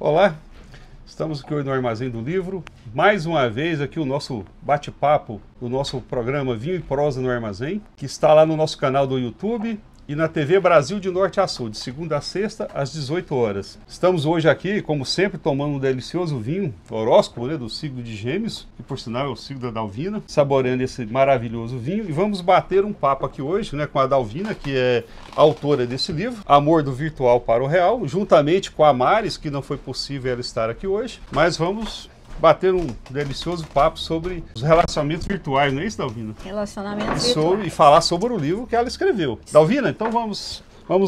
Olá, estamos aqui hoje no Armazém do Livro. Mais uma vez aqui o nosso bate-papo do nosso programa Vinho e Prosa no Armazém, que está lá no nosso canal do YouTube e na TV Brasil de Norte a Sul, de segunda a sexta, às 18 horas. Estamos hoje aqui, como sempre, tomando um delicioso vinho, horóscopo, né, do signo de Gêmeos, que por sinal é o signo da Dalvina, saboreando esse maravilhoso vinho. E vamos bater um papo aqui hoje, né, com a Dalvina, que é autora desse livro, Amor do Virtual para o Real, juntamente com a Maris, que não foi possível ela estar aqui hoje, mas vamos bater um delicioso papo sobre os relacionamentos virtuais, não é isso, Dalvina? Relacionamentos virtuais. E falar sobre o livro que ela escreveu. Dalvina, então vamos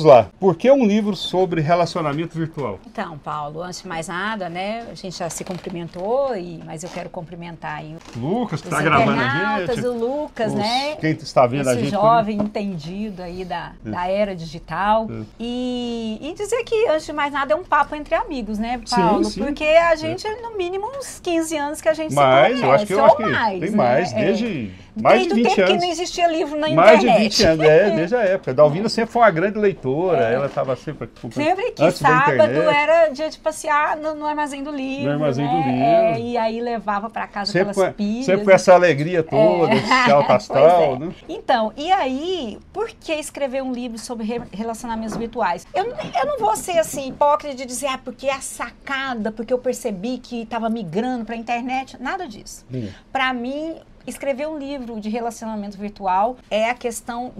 lá. Por que um livro sobre relacionamento virtual? Então, Paulo, antes de mais nada, né, a gente já se cumprimentou, mas eu quero cumprimentar aí Lucas, que os está gravando a internautas, gente. o Lucas, né? Quem está vendo a esse gente. jovem entendido aí da era digital. E dizer que, antes de mais nada, é um papo entre amigos, né, Paulo? Sim. Porque a gente, no mínimo, uns 15 anos que a gente Mas se eu acho que mais, tem né? mais, desde mais de 20 tempo anos. que não existia livro na Mais internet. de 20 anos, desde a época. A Dalvina sempre foi uma grande leitora, ela estava sempre... Sempre que antes da sábado internet. era dia de passear no Armazém do Livro. No Armazém do né? Livro. E aí levava para casa sempre aquelas pilhas. Sempre com essa alegria toda, esse alto astral, né? Então, e aí, por que escrever um livro sobre relacionamentos virtuais? Eu não vou ser assim, hipócrita de dizer, porque é a sacada, porque eu percebi que estava migrando para a internet. Nada disso. Para mim, escrever um livro de relacionamento virtual é a questão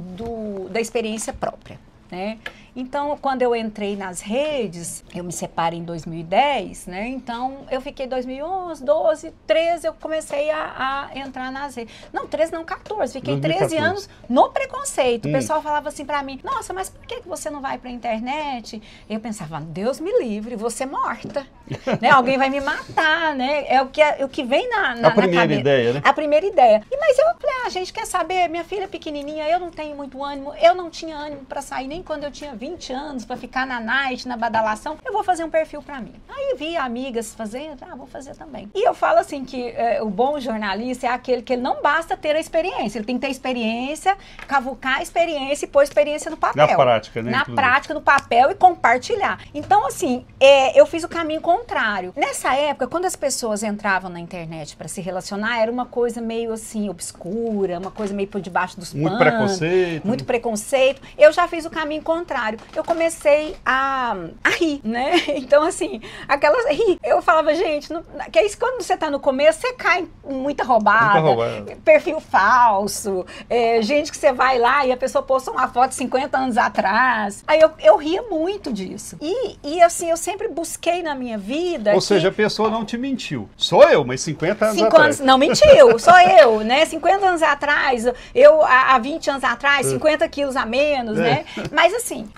da experiência própria, né? Então, quando eu entrei nas redes, eu me separei em 2010, né? Então, eu fiquei 2011, 12, 13, eu comecei a entrar nas redes. Não, 13 não, 14. Fiquei 13 anos no preconceito. O pessoal falava assim pra mim, nossa, mas por que você não vai pra internet? Eu pensava, Deus me livre, vou ser morta. Né? Alguém vai me matar, né? É o que vem na primeira cabeça. Ideia, né? A primeira ideia. Mas eu falei, a gente quer saber, minha filha pequenininha, eu não tenho muito ânimo, eu não tinha ânimo pra sair nem quando eu tinha 20 anos para ficar na night, na badalação, eu vou fazer um perfil para mim. Aí vi amigas fazendo, vou fazer também. E eu falo assim que o bom jornalista é aquele que ele não basta ter a experiência, ele tem que ter experiência, cavucar a experiência e pôr a experiência no papel. Na prática, né? Na prática, no papel e compartilhar. Então, assim, eu fiz o caminho contrário. Nessa época, quando as pessoas entravam na internet para se relacionar, era uma coisa meio assim, obscura, uma coisa meio por debaixo dos panos. Muito preconceito. Muito preconceito. Eu já fiz o caminho contrário. Eu comecei a rir, né? Então, assim, rir. Eu falava, gente, que é isso, quando você tá no começo, você cai em muita roubada, perfil falso, gente que você vai lá e a pessoa posta uma foto 50 anos atrás. Aí eu ria muito disso. E assim, eu sempre busquei na minha vida... Ou seja, a pessoa não te mentiu. Sou eu, mas 50 anos atrás. Não mentiu, sou eu, né? 50 anos atrás, eu há 20 anos atrás, 50 quilos a menos, né? Mas assim,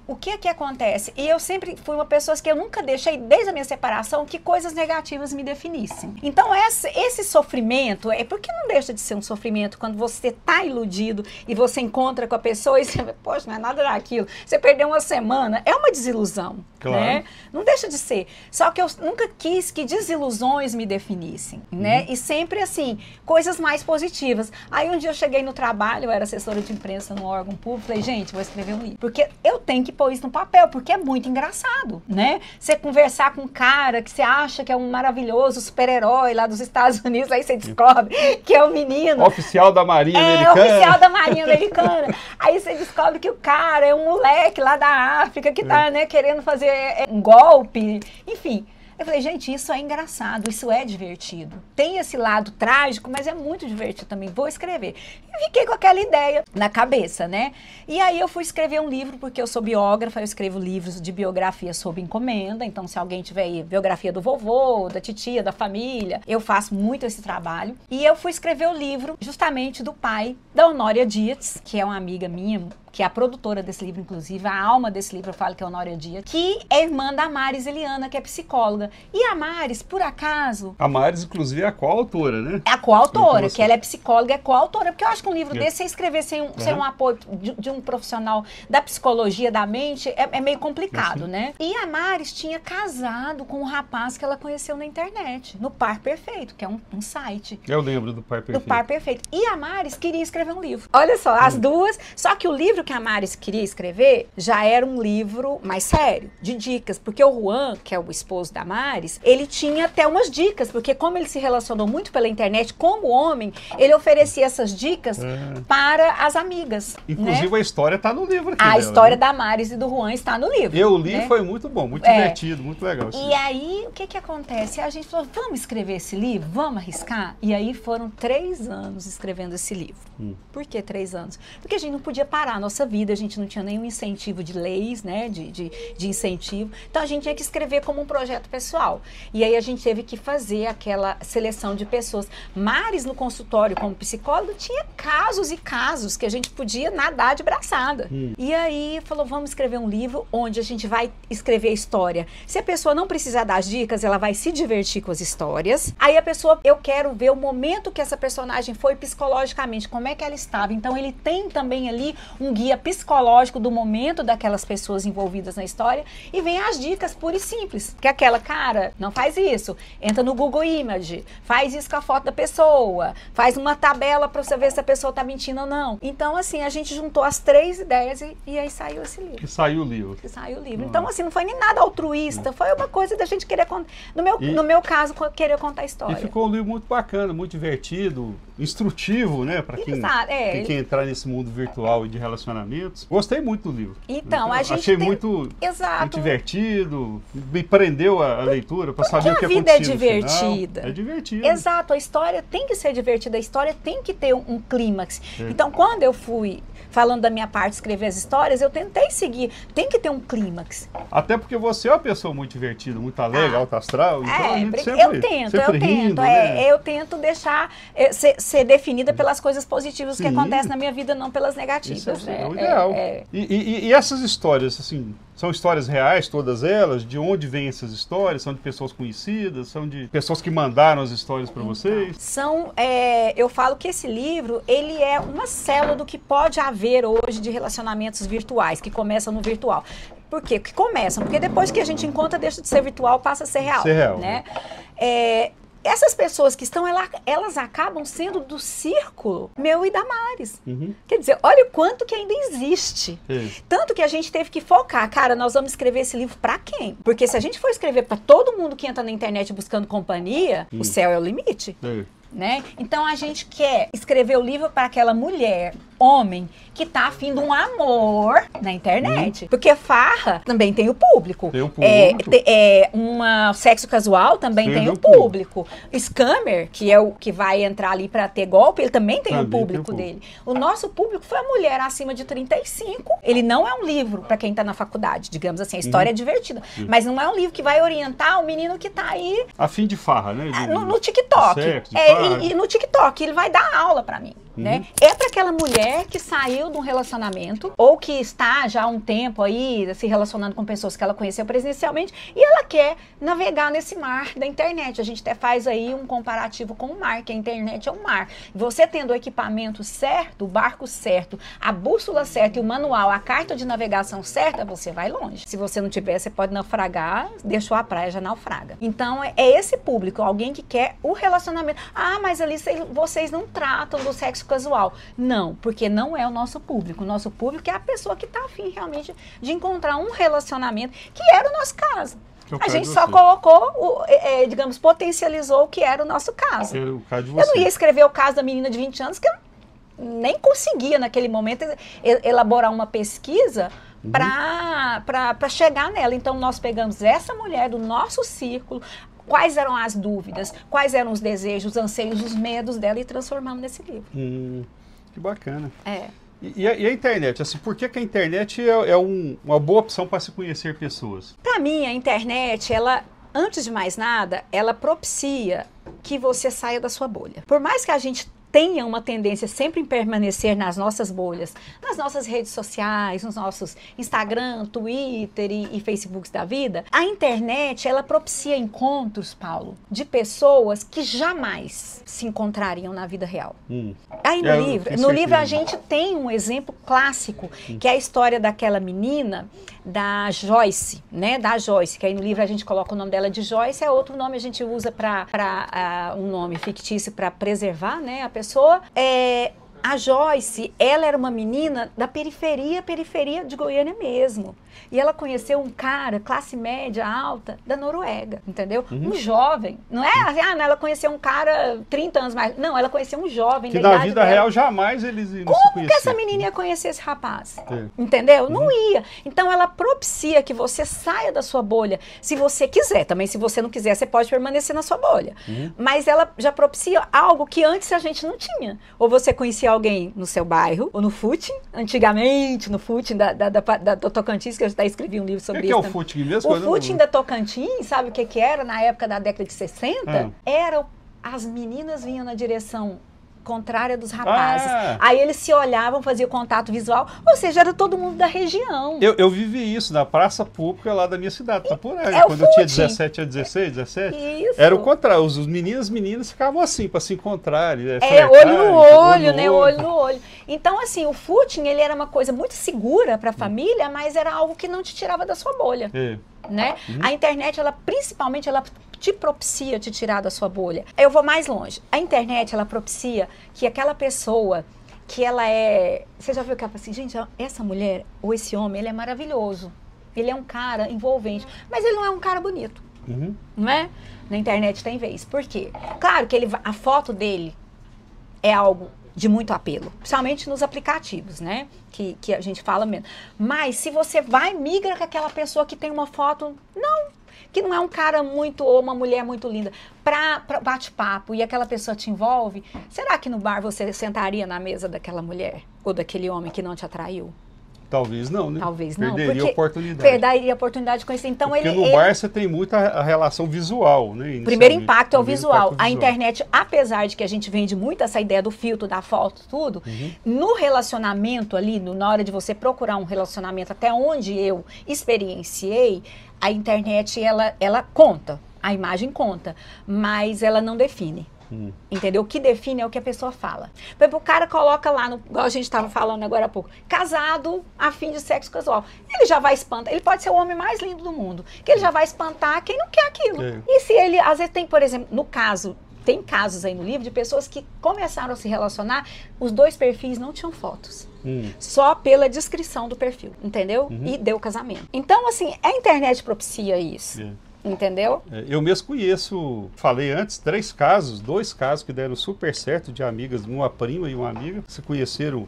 o que acontece? E eu sempre fui uma pessoa que eu nunca deixei, desde a minha separação, que coisas negativas me definissem. Então, esse sofrimento, porque não deixa de ser um sofrimento quando você tá iludido e você encontra com a pessoa e você, poxa, não é nada daquilo. Você perdeu uma semana, é uma desilusão, claro, né? Não deixa de ser. Só que eu nunca quis que desilusões me definissem, né? E sempre, assim, coisas mais positivas. Aí um dia eu cheguei no trabalho, eu era assessora de imprensa num órgão público, falei, gente, vou escrever um livro. Porque eu tenho que pôr isso no papel, porque é muito engraçado, né? Você conversar com um cara que você acha que é um maravilhoso super-herói lá dos Estados Unidos, aí você descobre que é um menino... Oficial da Marinha Americana. Oficial da Marinha Americana. Aí você descobre que o cara é um moleque lá da África que tá, né, querendo fazer um golpe, enfim... Eu falei, gente, isso é engraçado, isso é divertido. Tem esse lado trágico, mas é muito divertido também. Vou escrever. E fiquei com aquela ideia na cabeça, né? E aí eu fui escrever um livro, porque eu sou biógrafa, eu escrevo livros de biografia sob encomenda. Então, se alguém tiver aí biografia do vovô, da titia, da família, eu faço muito esse trabalho. E eu fui escrever o livro justamente do pai da Honória Dietz, que é uma amiga minha, que é a produtora desse livro, inclusive, a alma desse livro, eu falo que é a Honória Dias, que é irmã da Maris Eliana, que é psicóloga. E a Maris, por acaso... A Maris, inclusive, é a coautora, né? É a coautora, que ela é psicóloga, é coautora, porque eu acho que um livro desse, você escrever sem um apoio de um profissional da psicologia da mente, é meio complicado, né? E a Maris tinha casado com um rapaz que ela conheceu na internet, no Par Perfeito, que é um site. Eu lembro do Par Perfeito. Do Par Perfeito. E a Maris queria escrever um livro. Olha só, as duas, só que o livro livro que a Maris queria escrever já era um livro mais sério, de dicas, porque o Juan, que é o esposo da Maris, ele tinha até umas dicas, porque como ele se relacionou muito pela internet como homem, ele oferecia essas dicas para as amigas. Inclusive, né? a história está no livro aqui. A dela, história né? da Maris e do Juan está no livro. Eu li, né? foi muito bom, muito divertido, muito legal. E aí, o que acontece? A gente falou, vamos escrever esse livro? Vamos arriscar? E aí foram 3 anos escrevendo esse livro. Por que 3 anos? Porque a gente não podia parar a nossa vida, a gente não tinha nenhum incentivo de leis, né, de incentivo. Então, a gente tinha que escrever como um projeto pessoal. E aí, a gente teve que fazer aquela seleção de pessoas. Maris, no consultório, como psicólogo, tinha casos e casos que a gente podia nadar de braçada. E aí, falou, vamos escrever um livro onde a gente vai escrever a história. Se a pessoa não precisar das dicas, ela vai se divertir com as histórias. Aí, a pessoa, eu quero ver o momento que essa personagem foi psicologicamente, como é que ela estava. Então, ele tem também ali um guia psicológico do momento daquelas pessoas envolvidas na história e vem as dicas puras e simples. Que é aquela, cara, não faz isso. Entra no Google Image, faz isso com a foto da pessoa, faz uma tabela para você ver se a pessoa tá mentindo ou não. Então, assim, a gente juntou as 3 ideias e aí saiu esse livro. E saiu o livro. E saiu o livro. Então, assim, não foi nem nada altruísta, foi uma coisa da gente querer contar. No meu caso, querer contar a história. E ficou um livro muito bacana, muito divertido, instrutivo, né? Para quem quer entrar nesse mundo virtual e de relacionamentos. Gostei muito do livro. Então, a gente achei muito divertido, me prendeu a leitura para saber o que acontecia. A vida é divertida. É divertido. Exato, a história tem que ser divertida, a história tem que ter um clímax. Então, quando eu fui falando da minha parte, escrever as histórias, eu tentei seguir, tem que ter um clímax. Até porque você é uma pessoa muito divertida, muito alegre, alta astral, então a gente eu tento, né? Eu tento deixar ser definida pelas coisas positivas que acontecem na minha vida, não pelas negativas. Isso é o ideal. E essas histórias, assim, são histórias reais, todas elas? De onde vêm essas histórias? São de pessoas conhecidas? São de pessoas que mandaram as histórias para vocês? Eu falo que esse livro, ele é uma célula do que pode haver hoje de relacionamentos virtuais, que começam no virtual. Por quê? Que começam? Porque depois que a gente encontra, deixa de ser virtual, passa a ser real. Né? Essas pessoas que estão, elas acabam sendo do círculo meu e da Maris. Quer dizer, olha o quanto que ainda existe. Tanto que a gente teve que focar, cara, nós vamos escrever esse livro pra quem? Porque se a gente for escrever pra todo mundo que entra na internet buscando companhia, o céu é o limite. Né? Então a gente quer escrever o livro para aquela mulher, homem, que tá afim de um amor na internet. Porque farra também tem o público. Tem o público. Sexo casual também tem o público. Scammer, que é o que vai entrar ali para ter golpe, ele também tem o público dele. O nosso público foi a mulher acima de 35. Ele não é um livro para quem tá na faculdade, digamos assim, a história é divertida. Mas não é um livro que vai orientar o menino que tá aí... Afim de farra, né? No TikTok. E no TikTok, ele vai dar aula pra mim. Né? É para aquela mulher que saiu de um relacionamento ou que está já há um tempo aí se relacionando com pessoas que ela conheceu presencialmente e ela quer navegar nesse mar da internet. A gente até faz aí um comparativo com o mar, que a internet é um mar. Você tendo o equipamento certo, o barco certo, a bússola certa e o manual, a carta de navegação certa, você vai longe. Se você não tiver, você pode naufragar, deixou a praia, já naufraga. Então, é esse público, alguém que quer o relacionamento. Ah, mas ali vocês não tratam do sexo casual. Não, porque não é o nosso público. O nosso público é a pessoa que está afim realmente de encontrar um relacionamento, que era o nosso caso. A gente só colocou, digamos, potencializou o que era o nosso caso. O caso de você. Eu não ia escrever o caso da menina de 20 anos, que eu nem conseguia naquele momento elaborar uma pesquisa para chegar nela. Então, nós pegamos essa mulher do nosso círculo, quais eram as dúvidas, quais eram os desejos, os anseios, os medos dela e transformamos nesse livro. Que bacana. E a internet? Assim, por que a internet é uma boa opção para se conhecer pessoas? Para mim, a internet, ela, antes de mais nada, ela propicia que você saia da sua bolha. Por mais que a gente tenha uma tendência sempre em permanecer nas nossas bolhas, nas nossas redes sociais, nos nossos Instagram, Twitter e Facebooks da vida, a internet, ela propicia encontros, Paulo, de pessoas que jamais se encontrariam na vida real. Aí no livro a gente tem um exemplo clássico, que é a história daquela menina, da Joyce, né? Da Joyce, que aí no livro a gente coloca o nome dela de Joyce, é outro nome a gente usa para um nome fictício para preservar, né, a pessoa. A Joyce, ela era uma menina da periferia de Goiânia mesmo. E ela conheceu um cara, classe média, alta, da Noruega, entendeu? Um jovem. Não é assim, não, ela conheceu um cara 30 anos mais. Não, ela conheceu um jovem que da idade vida dela. real jamais eles iam se Como conhecer. que essa menina ia conhecer esse rapaz? Entendeu? Não ia. Então ela propicia que você saia da sua bolha, se você quiser. Também se você não quiser, você pode permanecer na sua bolha. Mas ela já propicia algo que antes a gente não tinha. Ou você conhecia alguém no seu bairro, ou no footing, antigamente no footing do Tocantins, que eu já escrevi um livro sobre isso. O que é o footing mesmo? O footing da Tocantins, sabe o que era na época da década de 60? Era as meninas vinham na direção contrária dos rapazes. Aí eles se olhavam, faziam contato visual, ou seja, era todo mundo da região. Eu vivi isso na praça pública lá da minha cidade, Itaporanga. Quando eu tinha 17 a 16, 17. Isso. Era o contrário, os meninos e as meninas ficavam assim, para se encontrarem. Olho no olho, né? Olho no olho. Então, assim, o footing, ele era uma coisa muito segura para a família, mas era algo que não te tirava da sua bolha. Né? A internet, ela principalmente, ela te propicia te tirar da sua bolha. Eu vou mais longe. A internet, ela propicia que aquela pessoa que ela é... Você já viu que ela fala assim, gente, essa mulher ou esse homem, ele é maravilhoso. Ele é um cara envolvente, mas ele não é um cara bonito. Não é? Na internet tem vez. Por quê? Claro que a foto dele é algo de muito apelo, principalmente nos aplicativos, né? Que a gente fala mesmo. Mas se você migra com aquela pessoa que tem uma foto, que não é um cara muito, ou uma mulher muito linda, pra bate-papo, e aquela pessoa te envolve, será que no bar você sentaria na mesa daquela mulher? Ou daquele homem que não te atraiu? Talvez não, né? Talvez não. Perderia a oportunidade. Perderia a oportunidade de conhecer. Então, porque no bar você tem muita a relação visual, né? O primeiro impacto é o visual. A internet, apesar de que a gente vende muito essa ideia do filtro, da foto, tudo, no relacionamento ali, na hora de você procurar um relacionamento, até onde eu experienciei, a internet, ela conta. A imagem conta, mas ela não define. Entendeu? O que define é o que a pessoa fala. Por exemplo, o cara coloca lá, igual a gente estava falando agora há pouco, casado a fim de sexo casual. Ele já vai espantar, ele pode ser o homem mais lindo do mundo, que ele já vai espantar quem não quer aquilo. E se ele, às vezes tem, por exemplo, no caso, tem casos aí no livro de pessoas que começaram a se relacionar, os dois perfis não tinham fotos. Só pela descrição do perfil, entendeu? E deu casamento. Então, assim, a internet propicia isso. Entendeu? Eu mesmo conheço, falei antes, 2 casos que deram super certo de amigas, uma prima e uma amiga, se conheceram,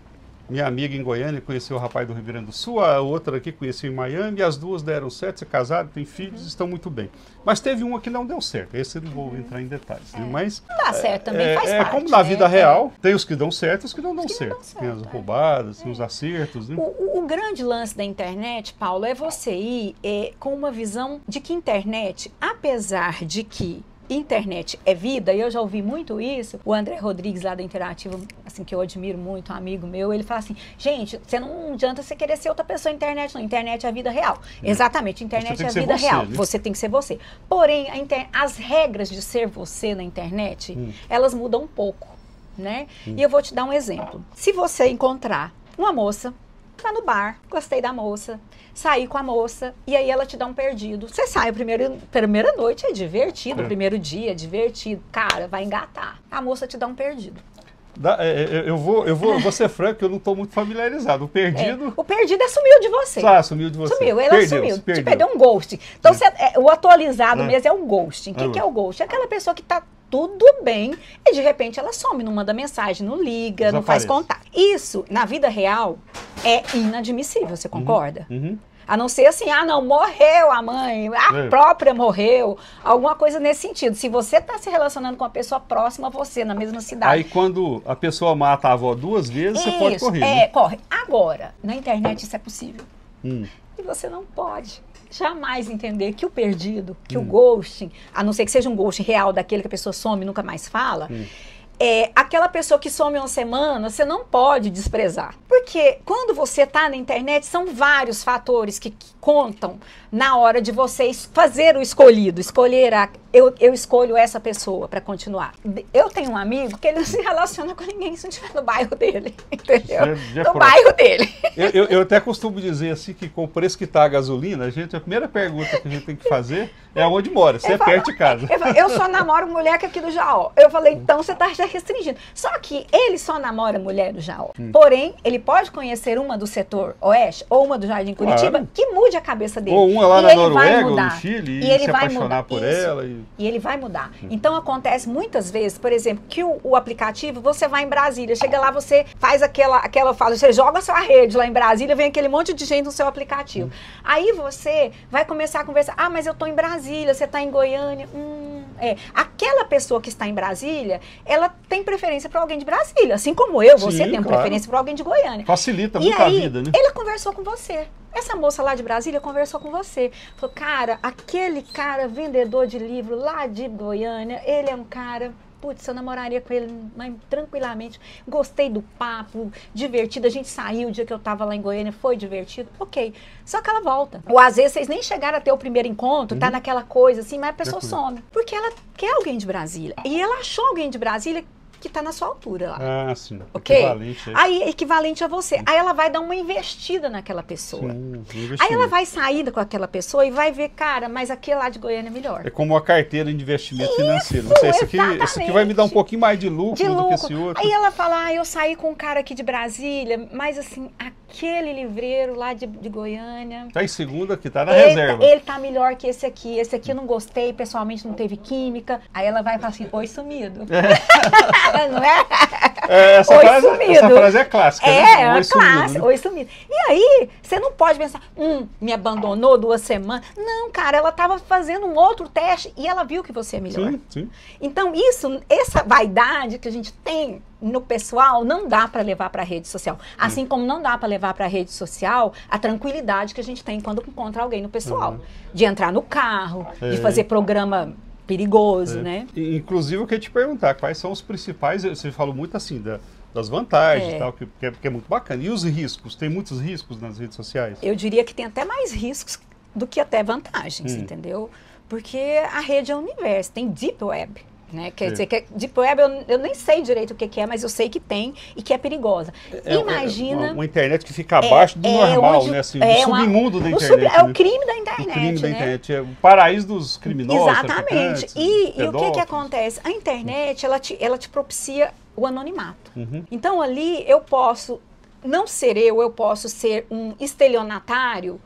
minha amiga em Goiânia conheceu o rapaz do Rio Grande do Sul, a outra aqui conheceu em Miami, e as duas deram certo, se casaram, têm filhos, estão muito bem. Mas teve uma que não deu certo, esse eu não vou entrar em detalhes. Né? Mas não dá certo também, faz parte. Como na vida real, tem os que dão certo e os que não dão certo. Tem as roubadas, tem os acertos. Né? O grande lance da internet, Paulo, é você ir com uma visão de que internet, apesar de que internet é vida, e eu já ouvi muito isso, o André Rodrigues lá da Interativa, assim, que eu admiro muito, um amigo meu, ele fala assim, gente, você não adianta você querer ser outra pessoa na internet, não, internet é a vida real. Exatamente, internet é a vida real, né? Você tem que ser você. Porém, as regras de ser você na internet, elas mudam um pouco, né? E eu vou te dar um exemplo. Se você encontrar uma moça, tá no bar, gostei da moça, sair com a moça, e aí ela te dá um perdido. Você sai, primeira noite é divertido, o primeiro dia é divertido. Cara, vai engatar. A moça te dá um perdido. Eu vou ser franco, eu não estou muito familiarizado. O perdido... O perdido sumiu de você. Sumiu de você. Sumiu, ela sumiu. Te perdeu um ghosting. Então, o atualizado mesmo é um ghosting. O que é o ghosting? É aquela pessoa que tá tudo bem e de repente ela some, não manda mensagem, não liga, não faz contato. Isso, na vida real, é inadmissível, você concorda? A não ser assim, não, morreu a mãe, a própria morreu, alguma coisa nesse sentido. Se você está se relacionando com uma pessoa próxima a você, na mesma cidade. Aí quando a pessoa mata a avó 2 vezes, você pode correr. Né? Corre. Agora, na internet isso é possível. E você não pode jamais entender que o perdido, que o ghosting, a não ser que seja um ghosting real, daquele que a pessoa some e nunca mais fala, aquela pessoa que some uma semana, você não pode desprezar. Porque quando você está na internet, são vários fatores que contam na hora de você fazer o escolhido, escolher eu escolho essa pessoa para continuar. Eu tenho um amigo que ele não se relaciona com ninguém se não estiver no bairro dele, entendeu? No bairro dele. Eu até costumo dizer assim que com o preço que está a gasolina, a primeira pergunta que a gente tem que fazer é onde mora, se é perto de casa. Eu só namoro mulher que aqui do Jaó. Eu falei, então você está já restringindo. Só que ele só namora mulher do Jaó. Porém, ele pode conhecer uma do setor oeste ou uma do Jardim Curitiba que mude a cabeça dele. Ou uma lá na Noruega ou no Chile e ele se vai apaixonar mudar por ela. E ele vai mudar. Então acontece muitas vezes, por exemplo, que o aplicativo, você vai em Brasília, chega lá, você faz aquela fala, você joga a sua rede lá em Brasília, vem aquele monte de gente no seu aplicativo. Aí você vai começar a conversar, mas eu tô em Brasília, você tá em Goiânia. Aquela pessoa que está em Brasília, ela tem preferência para alguém de Brasília, assim como eu, você tem preferência para alguém de Goiânia. Facilita muito a vida, né? Ele conversou com você. Essa moça lá de Brasília conversou com você. Falou, cara, aquele cara vendedor de livro lá de Goiânia, ele é um cara... Putz, eu namoraria com ele tranquilamente. Gostei do papo, divertido. A gente saiu o dia que eu tava lá em Goiânia, foi divertido. Ok. Só que ela volta. Ou às vezes vocês nem chegaram a ter o primeiro encontro, tá naquela coisa assim, mas a pessoa some. Porque ela quer alguém de Brasília. E ela achou alguém de Brasília que tá na sua altura lá. Sim. Ok? Equivalente. Aí, equivalente a você. Aí ela vai dar uma investida naquela pessoa. Aí ela vai sair com aquela pessoa e vai ver, cara, mas aquele lá de Goiânia é melhor. É como uma carteira de investimento financeiro. Não sei, esse aqui vai me dar um pouquinho mais de lucro do que esse outro. Aí ela fala, eu saí com um cara aqui de Brasília, mas assim, aquele livreiro lá de Goiânia... Tá em segunda que tá na reserva. Ele tá melhor que esse aqui. Esse aqui eu não gostei, pessoalmente não teve química. Aí ela vai falar assim, oi, sumido. Não é? Essa frase é clássica, né? É clássica, né? Oi, sumido. E aí, você não pode pensar, me abandonou 2 semanas. Não, cara, ela estava fazendo um outro teste e ela viu que você é melhor. Sim. Então, essa vaidade que a gente tem no pessoal, não dá para levar para a rede social. Assim como não dá para levar para a rede social a tranquilidade que a gente tem quando encontra alguém no pessoal. De entrar no carro, de fazer programa... perigoso, né? Inclusive, eu queria te perguntar, quais são os principais, você falou muito assim, das vantagens e tal, que é muito bacana. E os riscos? Tem muitos riscos nas redes sociais? Eu diria que tem até mais riscos do que até vantagens, entendeu? Porque a rede é um universo, tem Deep Web. Né? Quer dizer, que Deep Web eu nem sei direito o que é, mas eu sei que tem e que é perigosa. Imagina... Uma internet que fica abaixo do normal, né? Assim, o submundo da internet. É o crime da internet, o crime da né? internet, é o paraíso dos criminosos. Exatamente. E o que acontece? A internet, ela te propicia o anonimato. Então ali eu posso não ser eu posso ser um estelionatário,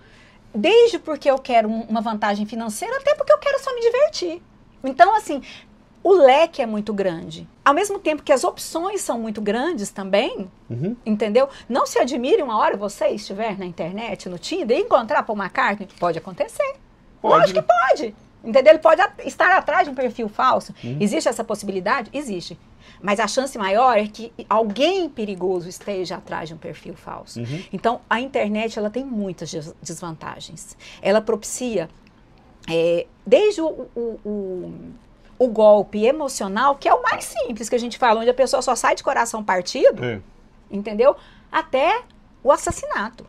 desde porque eu quero uma vantagem financeira, até porque eu quero só me divertir. Então, assim... O leque é muito grande. Ao mesmo tempo que as opções são muito grandes também, entendeu? Não se admire uma hora você estiver na internet, no Tinder, e encontrar Paul McCartney. Pode acontecer. Lógico que pode. Entendeu? Ele pode estar atrás de um perfil falso. Existe essa possibilidade? Existe. Mas a chance maior é que alguém perigoso esteja atrás de um perfil falso. Então, a internet ela tem muitas desvantagens. Ela propicia, desde o golpe emocional, que é o mais simples que a gente fala, onde a pessoa só sai de coração partido, entendeu? Até o assassinato.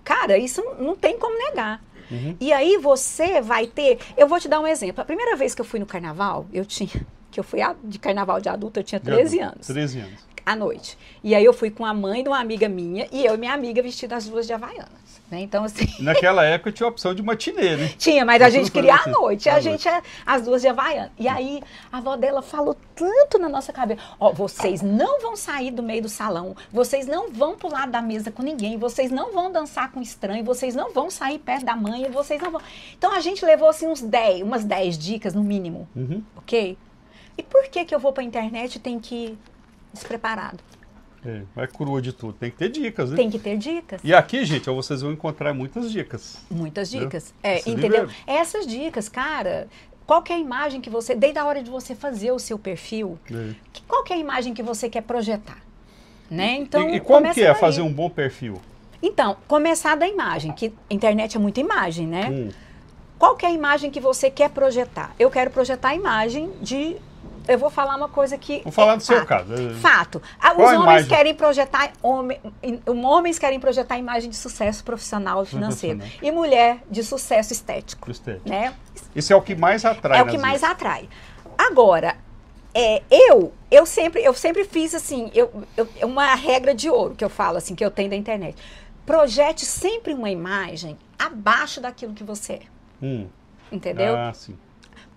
Cara, isso não tem como negar. E aí você vai ter... Eu vou te dar um exemplo. A primeira vez que eu fui no carnaval, eu fui de carnaval de adulto, eu tinha 13 anos. 13 anos. À noite. E aí eu fui com a mãe de uma amiga minha e eu e minha amiga vestidas as duas de Havaianas. Né? Então, assim... Naquela época tinha a opção de matinê, né? Tinha, mas a gente queria à noite. A gente as duas de Havaianas. E aí a avó dela falou tanto na nossa cabeça. Vocês não vão sair do meio do salão. Vocês não vão pular da mesa com ninguém. Vocês não vão dançar com estranho. Vocês não vão sair perto da mãe. Vocês não vão... Então a gente levou assim umas 10 dicas no mínimo. Ok? E por que eu vou pra internet e tenho que ir despreparado? Vai crua de tudo. Tem que ter dicas, né? Tem que ter dicas. E aqui, gente, vocês vão encontrar muitas dicas. Muitas dicas. Entendeu? Essas dicas, cara, qual que é a imagem que você... Desde a hora de você fazer o seu perfil, qual que é a imagem que você quer projetar? Né? Então, e como que é fazer um bom perfil? Então, começar da imagem, que a internet é muita imagem, né? Qual que é a imagem que você quer projetar? Eu quero projetar a imagem de eu vou falar uma coisa que... Vou falar do seu caso. Fato. Os homens querem projetar... Homens querem projetar imagem de sucesso profissional e financeiro. E mulher de sucesso estético. Né? Isso é o que mais atrai. É o que mais atrai. Agora, eu sempre fiz assim, uma regra de ouro que eu falo assim, que eu tenho da internet. Projete sempre uma imagem abaixo daquilo que você é. Entendeu? Ah, sim.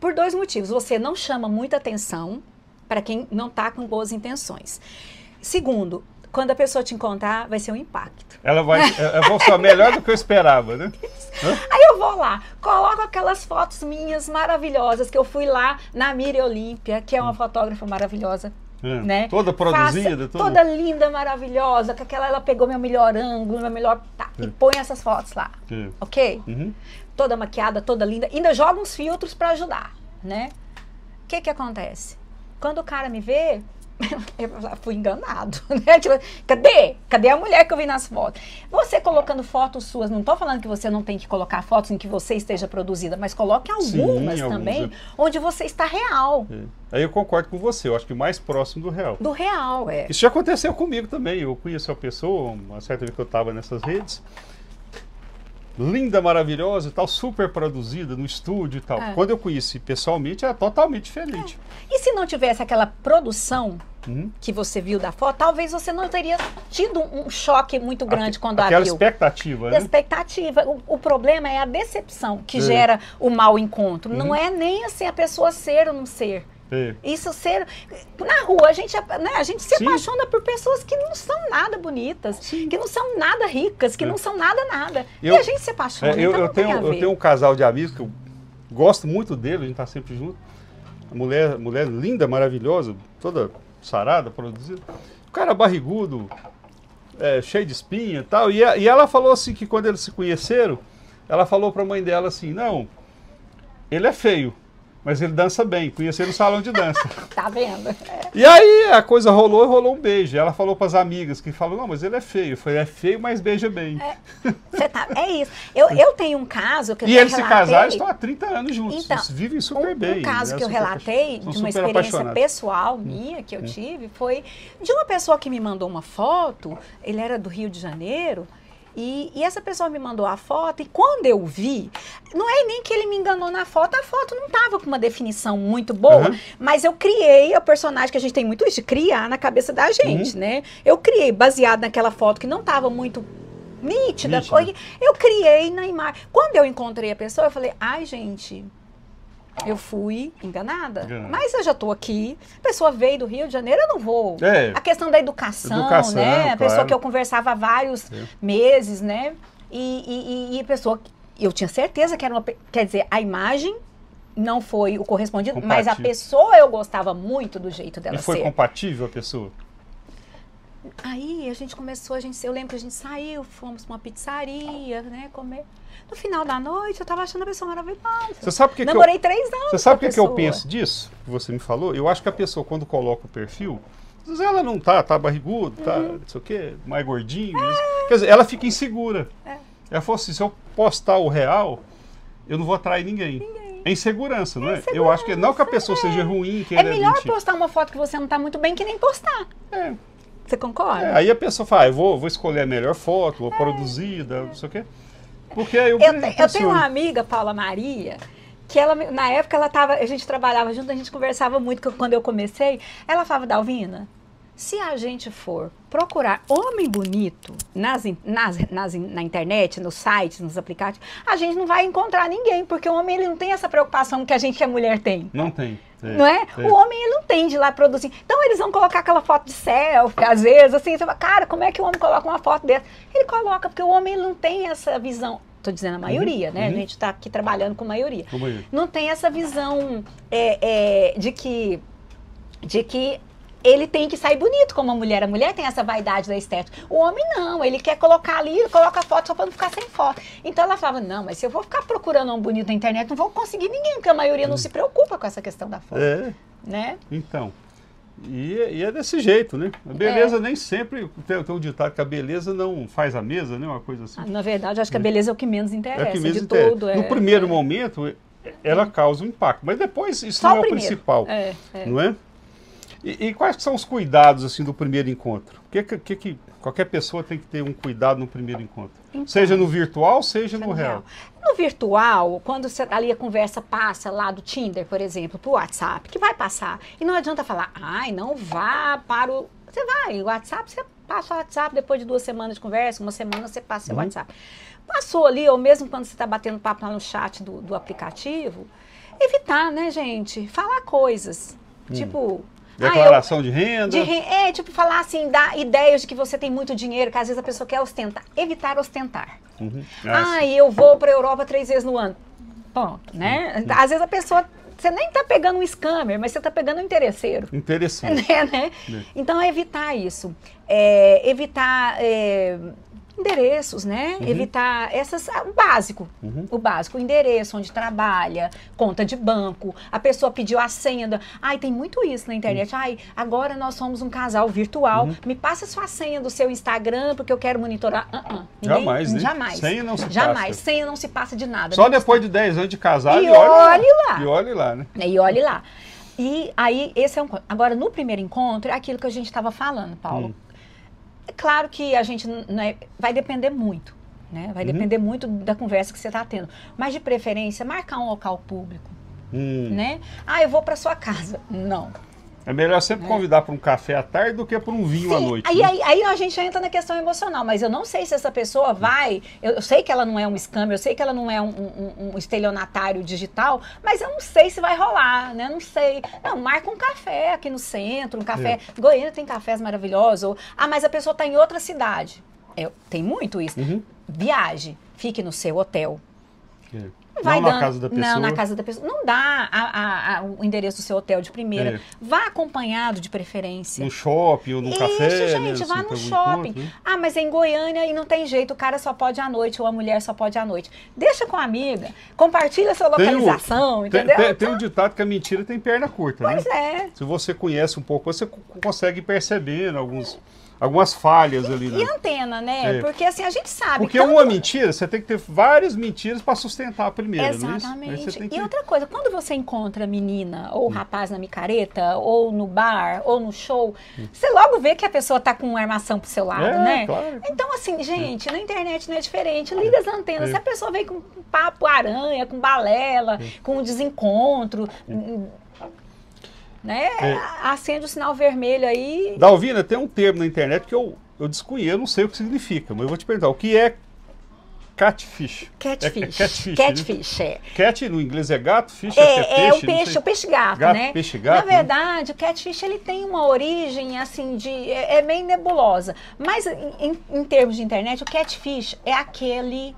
Por 2 motivos. Você não chama muita atenção para quem não está com boas intenções. Segundo, quando a pessoa te encontrar, vai ser um impacto. Ela vai ser melhor do que eu esperava, né? Aí eu vou lá, coloco aquelas fotos minhas maravilhosas, que eu fui lá na Miriam Olímpia, que é uma fotógrafa maravilhosa. Né? Toda produzida, toda linda, maravilhosa, com aquela, ela pegou meu melhor ângulo, meu melhor... e põe essas fotos lá, ok? Toda maquiada, toda linda, ainda joga uns filtros para ajudar, né? O que acontece? Quando o cara me vê, eu fui enganado, né? Tipo, cadê a mulher que eu vi nas fotos? Você colocando fotos suas, não estou falando que você não tem que colocar fotos em que você esteja produzida, mas coloque algumas também, onde você está real. Aí eu concordo com você, eu acho que mais próximo do real. Do real, Isso já aconteceu comigo também, eu conheci uma pessoa, uma certa vez que eu estava nessas redes, linda, maravilhosa e tal, super produzida no estúdio e tal. Quando eu conheci pessoalmente, era totalmente diferente. E se não tivesse aquela produção que você viu da foto, talvez você não teria tido um choque muito grande quando a viu. Aquela expectativa, né? Expectativa. O problema é a decepção que gera o mau encontro. Não é nem assim a pessoa ser ou não ser. Isso ser... Na rua, a gente se apaixona por pessoas que não são nada bonitas, que não são nada ricas, que não são nada. E a gente se apaixona, então eu tenho um casal de amigos que eu gosto muito dele, a gente tá sempre junto. Mulher linda, maravilhosa, toda sarada, produzida. O cara barrigudo, cheio de espinha e tal. E ela falou assim que quando eles se conheceram, ela falou pra mãe dela assim, não, ele é feio, mas ele dança bem, conheci ele no salão de dança. Tá vendo? E aí a coisa rolou um beijo. Ela falou para as amigas que falam, não, mas ele é feio. Eu falei, é feio, mas beija bem. É isso. Eu tenho um caso que eu eles se casaram, estão há 30 anos juntos. Então, eles vivem super bem. Um caso que eu relatei de uma experiência pessoal minha que eu tive foi de uma pessoa que me mandou uma foto, ele era do Rio de Janeiro. E essa pessoa me mandou a foto e quando eu vi, não é nem que ele me enganou na foto, a foto não estava com uma definição muito boa, mas eu criei o personagem, que a gente tem muito isso de criar na cabeça da gente, né? Eu criei baseado naquela foto que não estava muito nítida. Eu criei na imagem. Quando eu encontrei a pessoa, eu falei, ai gente... Eu fui enganada, mas eu já estou aqui, a pessoa veio do Rio de Janeiro, eu não vou. A questão da educação, né? A pessoa que eu conversava há vários meses, né? E a pessoa, eu tinha certeza que era uma... Quer dizer, a imagem não foi o correspondido, mas a pessoa eu gostava muito do jeito dela ser. E foi compatível a pessoa? Aí a gente começou, eu lembro que a gente saiu, fomos para uma pizzaria, né, comer. No final da noite, eu tava achando a pessoa maravilhosa. Você sabe que namorei 3 anos. Você sabe o que eu penso disso? Que você me falou? Eu acho que a pessoa, quando coloca o perfil, às vezes ela não tá barrigudo, tá, não sei o quê, mais gordinho. Quer dizer, ela fica insegura. Ela falou assim, se eu postar o real, eu não vou atrair ninguém. É insegurança, não é? Eu acho que não que a pessoa seja ruim. É melhor postar uma foto que você não tá muito bem que nem postar. Você concorda? Aí a pessoa fala, eu vou escolher a melhor foto, vou produzida, não sei o quê. Porque eu tenho uma amiga, Paula Maria, que ela, na época a gente trabalhava junto, a gente conversava muito, quando eu comecei, ela falava, Dalvina, se a gente for procurar homem bonito na internet, nos sites, nos aplicativos, a gente não vai encontrar ninguém, porque o homem ele não tem essa preocupação que a gente, que a mulher tem. Não tem. Não é? O homem ele não tem de ir lá produzir. Então eles vão colocar aquela foto de selfie, às vezes, assim, você fala, cara, como é que o homem coloca uma foto dessa? Ele coloca, porque o homem ele não tem essa visão. Estou dizendo a maioria, né? A gente está aqui trabalhando com maioria. Não tem essa visão de que ele tem que sair bonito como a mulher. A mulher tem essa vaidade da estética. O homem não, ele quer colocar ali, coloca a foto só para não ficar sem foto. Então ela falava, não, mas se eu vou ficar procurando um bonito na internet, não vou conseguir ninguém, porque a maioria não se preocupa com essa questão da foto. Né? Então, e é desse jeito, né? A beleza nem sempre, tem um ditado que a beleza não faz a mesa, né? Uma coisa assim. Na verdade, acho que a beleza é o que menos interessa, tudo. No primeiro momento, ela causa um impacto. Mas depois isso Só não é o primeiro. principal, não é? E quais são os cuidados assim do primeiro encontro? Que qualquer pessoa tem que ter um cuidado no primeiro encontro? Então, seja no virtual, seja no real. No virtual, quando você, ali a conversa passa lá do Tinder, por exemplo, para o WhatsApp, que vai passar. E não adianta falar, ai, não vá para o... Você vai, o WhatsApp, você passa o WhatsApp depois de 2 semanas de conversa, 1 semana você passa o WhatsApp. Passou ali, ou mesmo quando você está batendo papo lá no chat do aplicativo, evitar, né, gente? Falar coisas, tipo... Declaração de renda. Tipo, falar assim, dar ideias de que você tem muito dinheiro, que às vezes a pessoa quer ostentar. Evitar ostentar. Eu vou para a Europa 3 vezes no ano. Ponto, né? Às vezes a pessoa, você nem está pegando um scammer, mas você está pegando um interesseiro. Interessante. Né? Então, evitar isso. Evitar... endereços, né? Evitar o básico. O básico, o endereço, onde trabalha, conta de banco, a pessoa pediu a senha. Ai, tem muito isso na internet. Ai, agora nós somos um casal virtual. Me passa sua senha do seu Instagram, porque eu quero monitorar. Jamais, né? Jamais. Senha não se Jamais. passa. Senha não se passa de nada. Só depois de 10 anos de casado e olhe lá. E olhe lá, né? E olhe lá. E aí, esse é um... Agora, no primeiro encontro, é aquilo que a gente estava falando, Paulo. É claro que a gente vai depender muito, né? Vai depender muito da conversa que você está tendo. Mas, de preferência, marcar um local público, né? Eu vou para sua casa. Não. É melhor sempre convidar para um café à tarde do que para um vinho à noite. Aí a gente entra na questão emocional, mas eu não sei se essa pessoa vai... Eu sei que ela não é um scam, eu sei que ela não é um estelionatário digital, mas eu não sei se vai rolar, né? Não sei. Não, marca um café aqui no centro, um café... Goiânia tem cafés maravilhosos. Mas a pessoa está em outra cidade. Tem muito isso. Viaje, fique no seu hotel. Não na casa da pessoa. Não, na casa da pessoa. Não dá o endereço do seu hotel de primeira. Vá acompanhado de preferência. No shopping ou num café. Isso, gente, né? vá no shopping. Encontro, né? Mas é em Goiânia e não tem jeito. O cara só pode à noite ou a mulher só pode à noite. Deixa com a amiga. Compartilha a sua localização, entendeu? Tem um ditado que a mentira tem perna curta, pois né? Pois é. Se você conhece um pouco, você consegue perceber algumas falhas ali, né? E antena, né? Porque assim, a gente sabe... Porque uma mentira, você tem que ter várias mentiras para sustentar a primeira, exatamente. Não é isso? E outra coisa, quando você encontra a menina ou o rapaz na micareta, ou no bar, ou no show, você logo vê que a pessoa tá com uma armação pro seu lado, né? Claro. Então, assim, gente, na internet não é diferente. Liga as antenas. Se a pessoa vem com papo aranha, com balela, com desencontro... né? Acende o sinal vermelho aí. Dalvina, tem um termo na internet que eu desconheço, eu não sei o que significa, mas eu vou te perguntar, o que é catfish? Catfish, né? Cat no inglês é gato, fish é peixe, o peixe-gato, né? Peixe-gato, na verdade, o catfish ele tem uma origem assim é meio nebulosa, mas em termos de internet, o catfish é aquele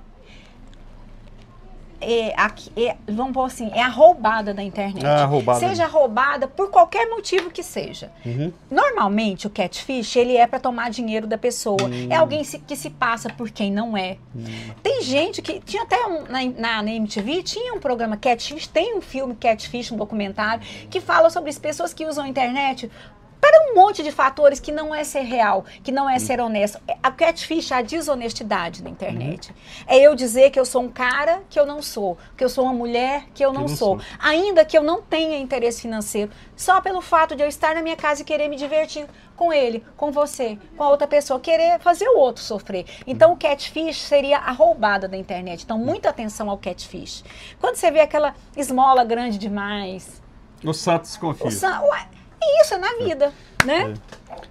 vamos pôr assim, é a roubada da internet. Seja roubada por qualquer motivo que seja. Normalmente, o catfish, ele é para tomar dinheiro da pessoa. É alguém que se passa por quem não é. Tem gente que... Tinha até na MTV, tinha um programa Catfish, tem um filme Catfish, um documentário, que fala sobre as pessoas que usam a internet para um monte de fatores que não é ser real, que não é ser honesto. A catfish é a desonestidade da internet. É eu dizer que eu sou um cara que eu não sou, que eu sou uma mulher que eu não sou. Ainda que eu não tenha interesse financeiro, só pelo fato de eu estar na minha casa e querer me divertir com ele, com você, com a outra pessoa, querer fazer o outro sofrer. Então, o catfish seria a roubada da internet. Então, muita atenção ao catfish. Quando você vê aquela esmola grande demais... O santo desconfia. Isso é na vida, né?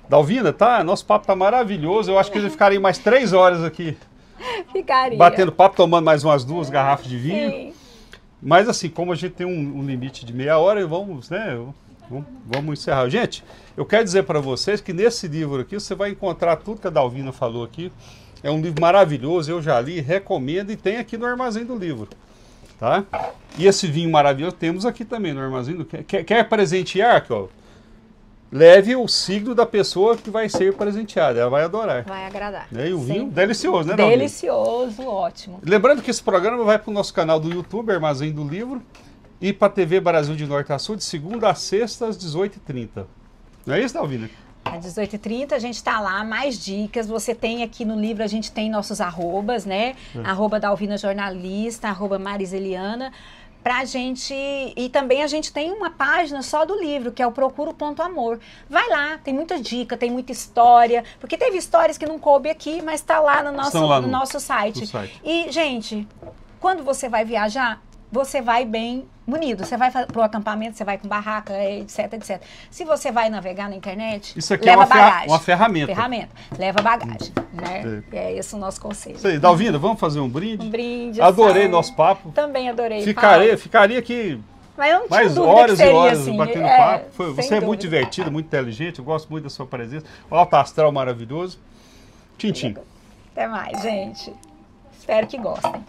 Dalvina, nosso papo tá maravilhoso. Eu acho que eu ficaria mais 3 horas aqui. Ficaria. Batendo papo, tomando mais umas 2 garrafas de vinho. Sim. Mas assim, como a gente tem um limite de meia hora, vamos encerrar. Gente, eu quero dizer para vocês que nesse livro aqui você vai encontrar tudo que a Dalvina falou aqui. É um livro maravilhoso, eu já li, recomendo e tem aqui no Armazém do Livro. Tá? E esse vinho maravilhoso temos aqui também no Armazém do... Quer presentear, aqui, ó? Leve o signo da pessoa que vai ser presenteada, ela vai adorar. Vai agradar. E o vinho delicioso, né, Dalvina? Delicioso, ótimo. Lembrando que esse programa vai para o nosso canal do YouTube, Armazém do Livro, e para a TV Brasil de Norte a Sul, de segunda a sexta, às 18h30. Não é isso, Dalvina? Às 18h30 a gente está lá, mais dicas. Você tem aqui no livro, a gente tem nossos arrobas, né? @Dalvina Jornalista, @Mariseliana. pra gente, e também a gente tem uma página só do livro, que é o Procuro.amor. Vai lá, tem muita dica, tem muita história, porque teve histórias que não coube aqui, mas tá lá no nosso site. E, gente, quando você vai viajar, você vai bem munido. Você vai para o acampamento, você vai com barraca, etc, etc. Se você vai navegar na internet, isso aqui leva é bagagem. Uma ferramenta. Leva bagagem, né? É esse o nosso conselho. Isso aí. Dalvinda, vamos fazer um brinde? Um brinde. Adorei nosso papo. Também adorei. Ficaria aqui mas eu não tinha mais horas seria, e horas assim, batendo papo. Você é dúvida. muito divertido, muito inteligente. Eu gosto muito da sua presença. O alto astral maravilhoso. Tchim, tchim. Até mais, gente. Espero que gostem.